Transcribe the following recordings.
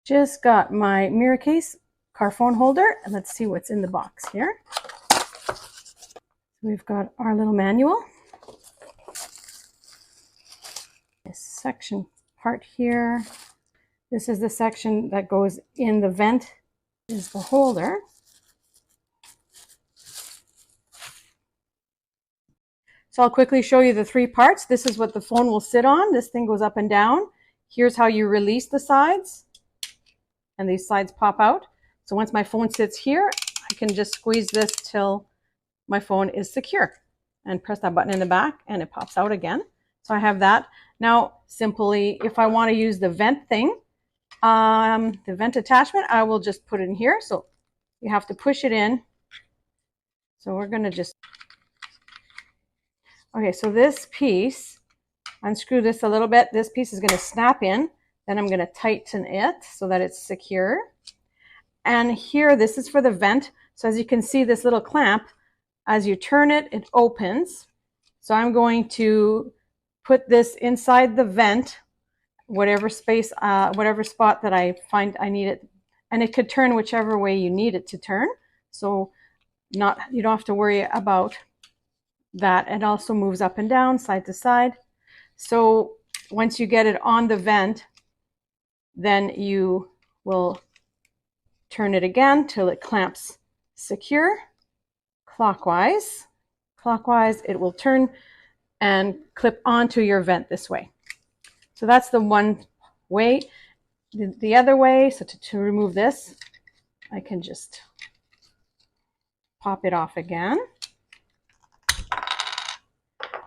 Just got my Miracase car phone holder, and let's see what's in the box here. We've got our little manual. This section part here. This is the section that goes in the vent, is the holder. So I'll quickly show you the three parts. This is what the phone will sit on. This thing goes up and down. Here's how you release the sides. And these sides pop out. So once my phone sits here, I can just squeeze this till my phone is secure and press that button in the back and it pops out again. So I have that. Now, simply, if I want to use the vent thing, the vent attachment, I will just put it in here. So you have to push it in. So we're going to just, okay, so this piece, unscrew this a little bit. This piece is going to snap in. Then I'm going to tighten it so that it's secure. And here, this is for the vent. So as you can see, this little clamp, as you turn it, it opens. So I'm going to put this inside the vent, whatever space, whatever spot that I find I need it. And it could turn whichever way you need it to turn. So you don't have to worry about that. It also moves up and down, side to side. So once you get it on the vent, then you will turn it again till it clamps secure. Clockwise. Clockwise, it will turn and clip onto your vent this way. So that's the one way. The other way, so to remove this, I can just pop it off again.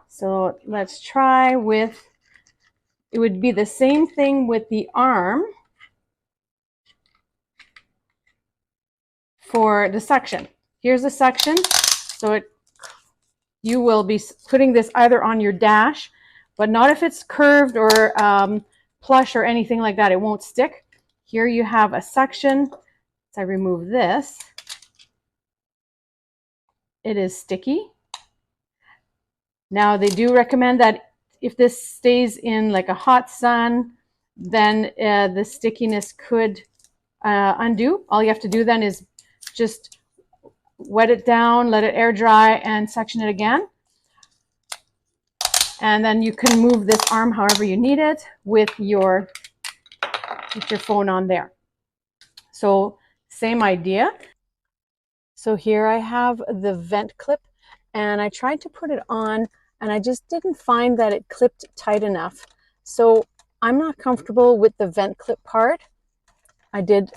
So let's try with, it would be the same thing with the arm for the suction. Here's the suction. So you will be putting this either on your dash, but not if it's curved or plush or anything like that. It won't stick. Here you have a suction. So I remove this. It is sticky. Now they do recommend that if this stays in like a hot sun, then the stickiness could undo. All you have to do then is just wet it down, let it air dry, and suction it again. And then you can move this arm however you need it with your phone on there. So same idea. So here I have the vent clip, and I tried to put it on, and I just didn't find that it clipped tight enough. So I'm not comfortable with the vent clip part. I did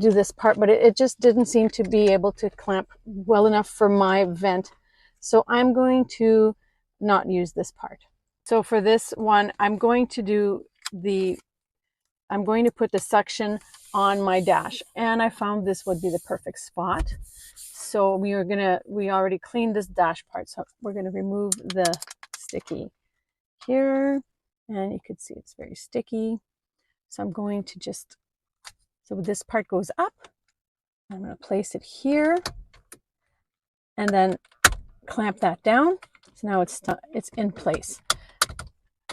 do this part, but it just didn't seem to be able to clamp well enough for my vent. So I'm going to not use this part. So for this one, I'm going to put the suction on my dash, and I found this would be the perfect spot. So we already cleaned this dash part, so we're going to remove the sticky here, and you can see it's very sticky. So I'm going to just, so this part goes up. I'm going to place it here and then clamp that down. So now it's in place.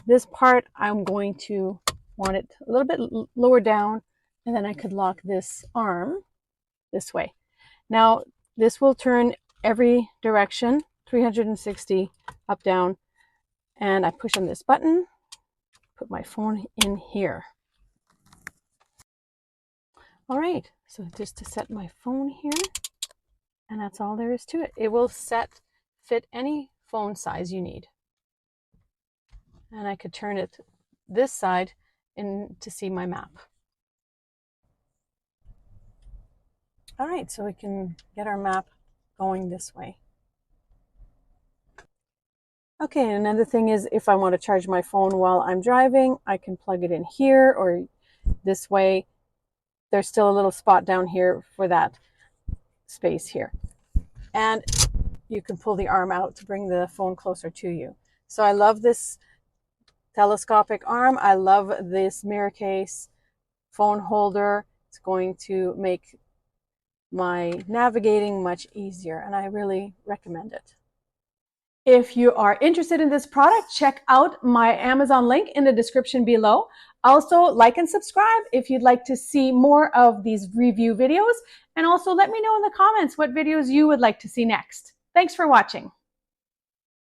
This part, I'm going to want it a little bit lower down, and then I could lock this arm this way. Now, this will turn every direction, 360 up, down, and I push on this button, put my phone in here. All right, so just to set my phone here, and that's all there is to it. It will fit any phone size you need. And I could turn it this side in to see my map. All right, so we can get our map going this way. Okay, another thing is if I want to charge my phone while I'm driving, I can plug it in here, or this way. There's still a little spot down here for that space here. And you can pull the arm out to bring the phone closer to you. So I love this telescopic arm. I love this Miracase phone holder. It's going to make my navigating much easier, and I really recommend it. If you are interested in this product, check out my Amazon link in the description below. Also, like and subscribe if you'd like to see more of these review videos. And also let me know in the comments what videos you would like to see next. Thanks for watching.